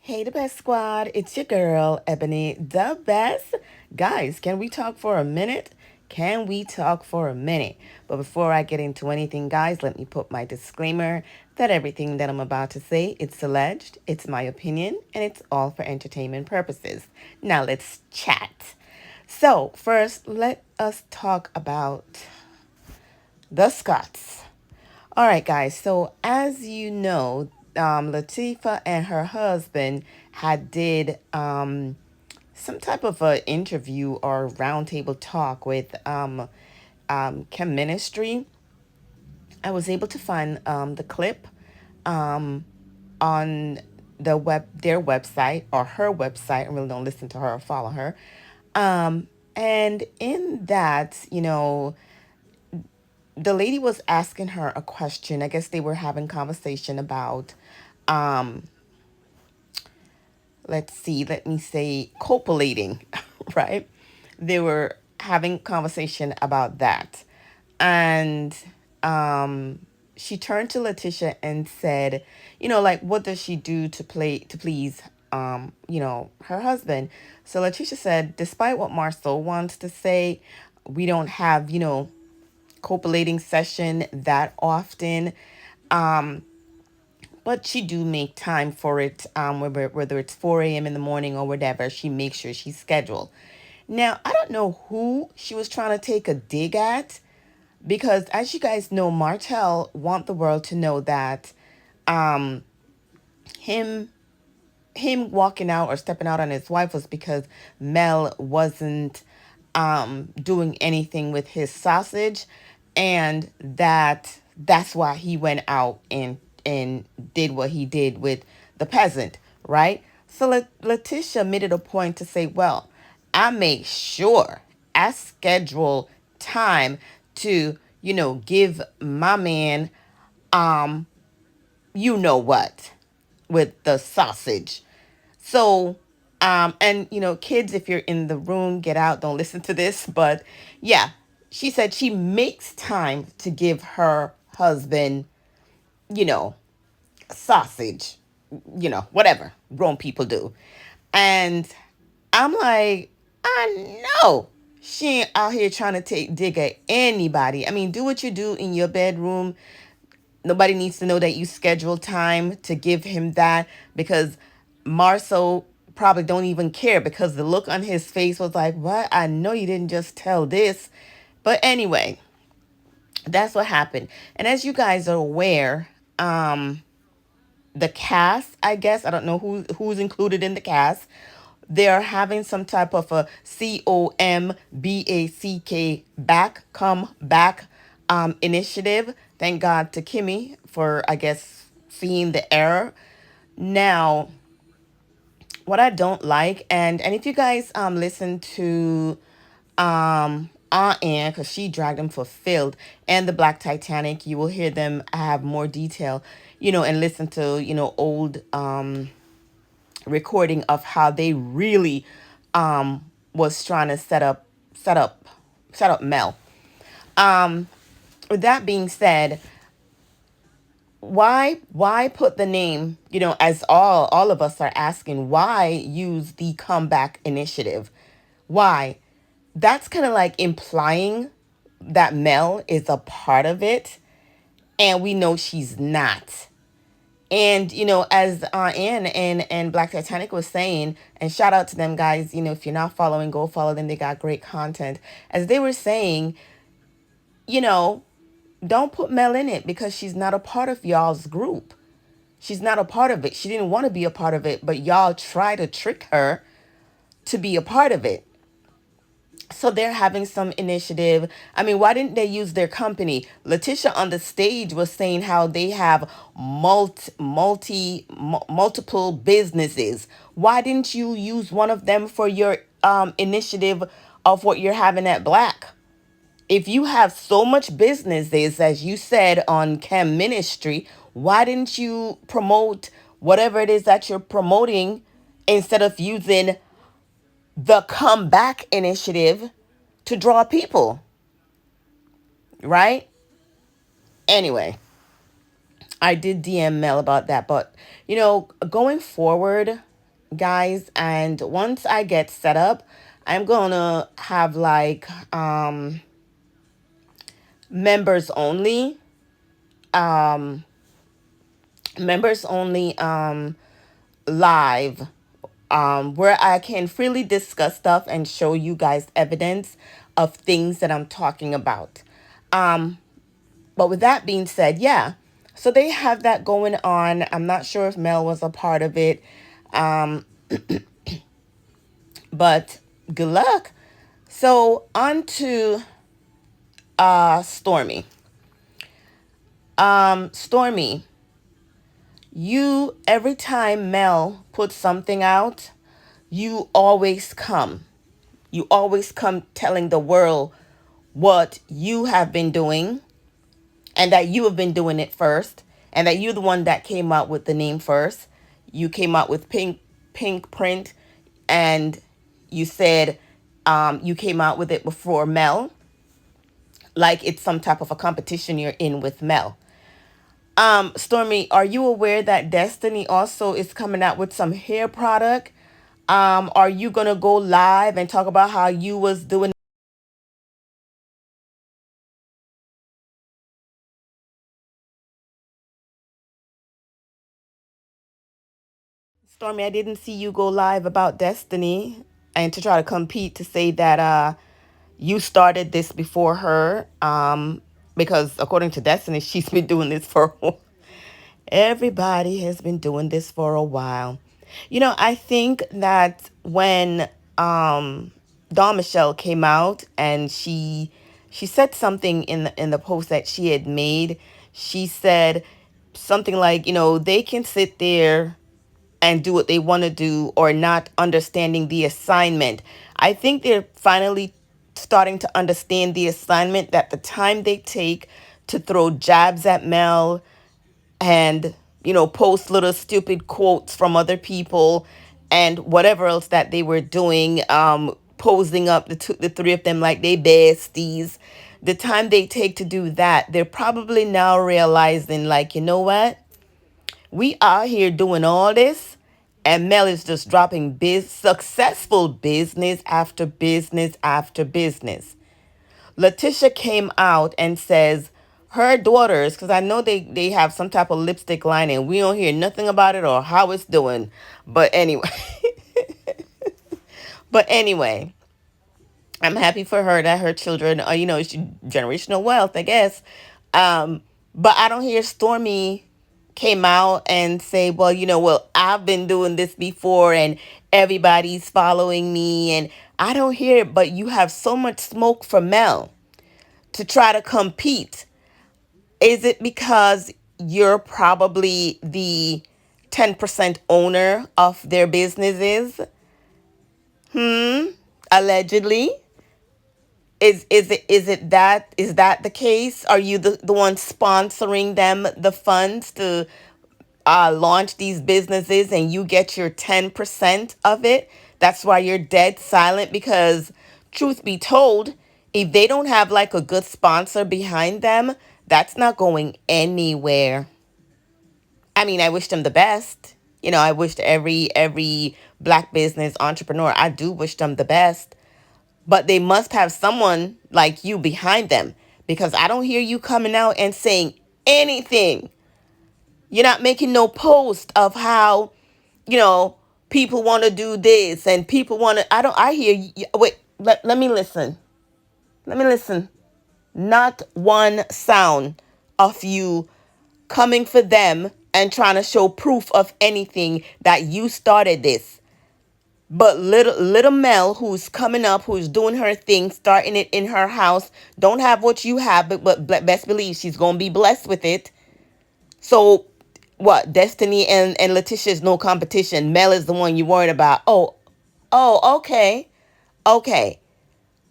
Hey, the best squad. It's your girl, Ebony, the best. Guys, can we talk for a minute? Can we talk for a minute? But before I get into anything, guys, let me put my disclaimer that everything that I'm about to say, it's alleged, it's my opinion, and it's all for entertainment purposes. Now let's chat. So, first, let us talk about the Scots. All right, guys. So as you know, Latifah and her husband had did some type of a interview or roundtable talk with Chem Ministry. I was able to find the clip um, on their website or her website. I really don't listen to her or follow her. And in that, the lady was asking her a question. I guess they were having conversation about um let's see, let me say copulating, right? They were having conversation about that. And she turned to Latisha and said, like what does she do to please her husband? So Latisha said, despite what Marcel wants to say, we don't have, copulating session that often. Um, but she do make time for it, whether it's 4 a.m. in the morning or whatever. She makes sure she's scheduled. Now, I don't know who she was trying to take a dig at because, as you guys know, Martel want the world to know that um, him him walking out or stepping out on his wife was because Mel wasn't doing anything with his sausage, and that's why he went out and did what he did with the peasant, right? So Letitia made it a point to say, well, I make sure I schedule time to, give my man, um, you know what, with the sausage. So, and kids, if you're in the room, get out, don't listen to this. But yeah, she said she makes time to give her husband, you know, sausage, whatever grown people do. And I'm like, I know she ain't out here trying to take dig at anybody. I mean, do what you do in your bedroom. Nobody needs to know that you schedule time to give him that because Marcel probably don't even care because the look on his face was like, what? I know you didn't just tell this. But anyway, that's what happened. And as you guys are aware, the cast, I guess, I don't know who's included in the cast. They're having some type of a COMBACK come back initiative. Thank God to Kimmy for, I guess, seeing the error. Now, what I don't like, and if you guys listen to Aunt Anne, because she dragged them for Filled and the Black Titanic, you will hear them have more detail, and listen to, old recording of how they really was trying to set up set up Mel. Um with that being said, why put the name, as all of us are asking, why use the comeback initiative? Why? That's kind of like implying that Mel is a part of it, and we know she's not. And as Anne and Black Titanic was saying, and shout out to them guys. If you're not following, go follow them. They got great content. As they were saying, you know, don't put Mel in it because she's not a part of y'all's group. She's not a part of it. She didn't want to be a part of it, but y'all try to trick her to be a part of it. So they're having some initiative. I mean, why didn't they use their company? Latisha on the stage was saying how they have multiple businesses. Why didn't you use one of them for your initiative of what you're having at Black? If you have so much businesses, as you said on Chem Ministry, why didn't you promote whatever it is that you're promoting instead of using the comeback initiative to draw people, right? Anyway, I did DM Mel about that, but going forward, guys. And once I get set up, I'm gonna have like members only, um, members only live, where I can freely discuss stuff and show you guys evidence of things that I'm talking about. Um, but with that being said, yeah. So they have that going on. I'm not sure if Mel was a part of it. Um, but good luck. So on to Stormy. Stormy, you every time Mel puts something out, you always come. You always come telling the world what you have been doing and that you have been doing it first and that you're the one that came out with the name first. You came out with pink print and you said you came out with it before Mel, like it's some type of a competition you're in with Mel. Stormy, are you aware that Destiny also is coming out with some hair product? Are you gonna go live and talk about how you was doing? Stormy, I didn't see you go live about Destiny and to try to compete to say that you started this before her. Because according to Destiny, she's been doing this for a while. Everybody has been doing this for a while. You know, I think that when Dawn Michelle came out and she said something in the post that she had made. She said something like, you know, they can sit there and do what they want to do or not understanding the assignment. I think they're finally starting to understand the assignment, that the time they take to throw jabs at Mel and, you know, post little stupid quotes from other people and whatever else that they were doing, posing up the three of them like they besties. The time they take to do that, they're probably now realizing, like, you know what, we are here doing all this, and Mel is just dropping successful business after business after business. Latisha came out and says her daughters, because I know they have some type of lipstick line and we don't hear nothing about it or how it's doing. But anyway, but anyway, I'm happy for her that her children are, you know, generational wealth, I guess. But I don't hear Stormy came out and say, well, you know, well, I've been doing this before and everybody's following me. And I don't hear it, but you have so much smoke for Mel to try to compete. Is it because you're probably the 10% owner of their businesses? Allegedly. Is that the case? Are you the one sponsoring them the funds to launch these businesses and you get your 10% of it? That's why you're dead silent, because truth be told, if they don't have like a good sponsor behind them, that's not going anywhere. I mean, I wish them the best. You know, I wished every black business entrepreneur, I do wish them the best. But they must have someone like you behind them, because I don't hear you coming out and saying anything. You're not making no post of how, you know, people want to do this and people want to. I hear you. Wait, let me listen. Let me listen. Not one sound of you coming for them and trying to show proof of anything that you started this. But little Mel, who's coming up, who's doing her thing, starting it in her house, don't have what you have, but best believe she's gonna be blessed with it. So what? Destiny and Latisha is no competition. Mel is the one you worried about. Oh, okay, okay.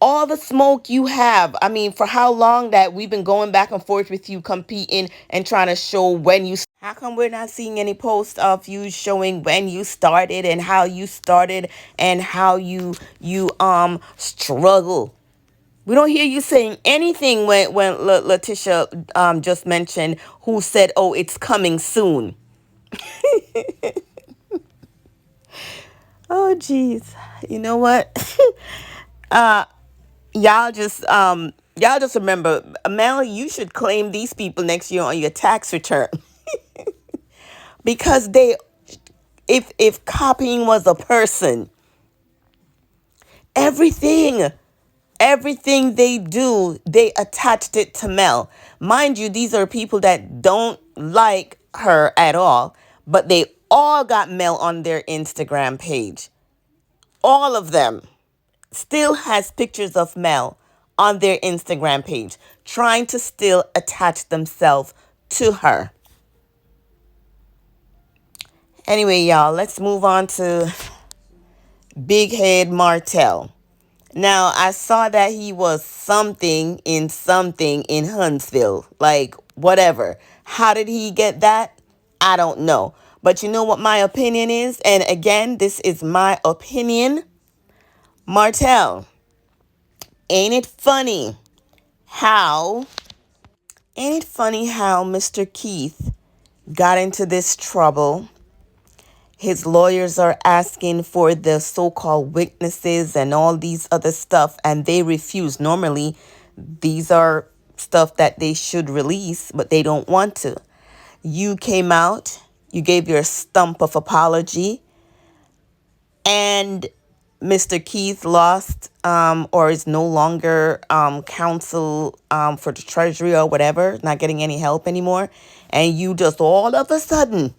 All the smoke you have. I mean, for how long that we've been going back and forth with you, competing and trying to show when you. How come we're not seeing any posts of you showing when you started and how you started and how you struggle? We don't hear you saying anything when Latisha just mentioned, who said, "Oh, it's coming soon." Oh, geez. You know what? uh, y'all just remember, Mel, you should claim these people next year on your tax return because they, if copying was a person, everything, everything they do, they attached it to Mel. Mind you, these are people that don't like her at all, but they all got Mel on their Instagram page. All of them still has pictures of Mel on their Instagram page, trying to still attach themselves to her. Anyway, y'all, let's move on to Big Head Martell. Now, I saw that he was something in Huntsville. Like, whatever. How did he get that? I don't know. But you know what my opinion is? And again, this is my opinion. Martell, ain't it funny how, ain't it funny how Mr. Keith got into this trouble? His lawyers are asking for the so-called witnesses and all these other stuff, and they refuse. Normally, these are stuff that they should release, but they don't want to. You came out, you gave your stump of apology, and Mr. Keith lost or is no longer counsel for the Treasury or whatever, not getting any help anymore. And you just all of a sudden,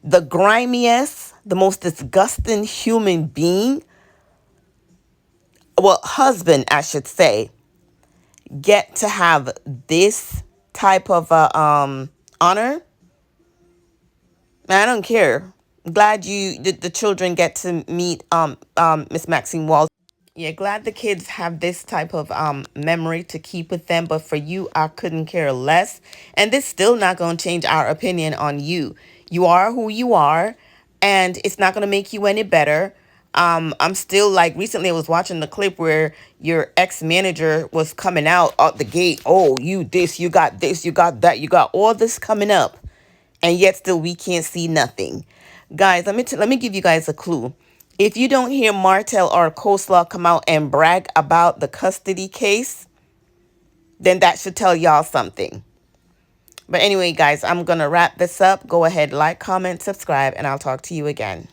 the grimiest, the most disgusting human being, well, husband, I should say, get to have this type of honor. I don't care. Glad the children get to meet Miss Maxine Walsh. Yeah, glad the kids have this type of memory to keep with them. But for you, I couldn't care less. And this still not going to change our opinion on you. You are who you are, and it's not going to make you any better. I'm still like recently I was watching the clip where your ex-manager was coming out the gate. Oh, you this, you got this, you got that, you got all this coming up. And yet still we can't see nothing. Guys, let me give you guys a clue. If you don't hear Martell or Coleslaw come out and brag about the custody case, then that should tell y'all something. But anyway, guys, I'm going to wrap this up. Go ahead, like, comment, subscribe, and I'll talk to you again.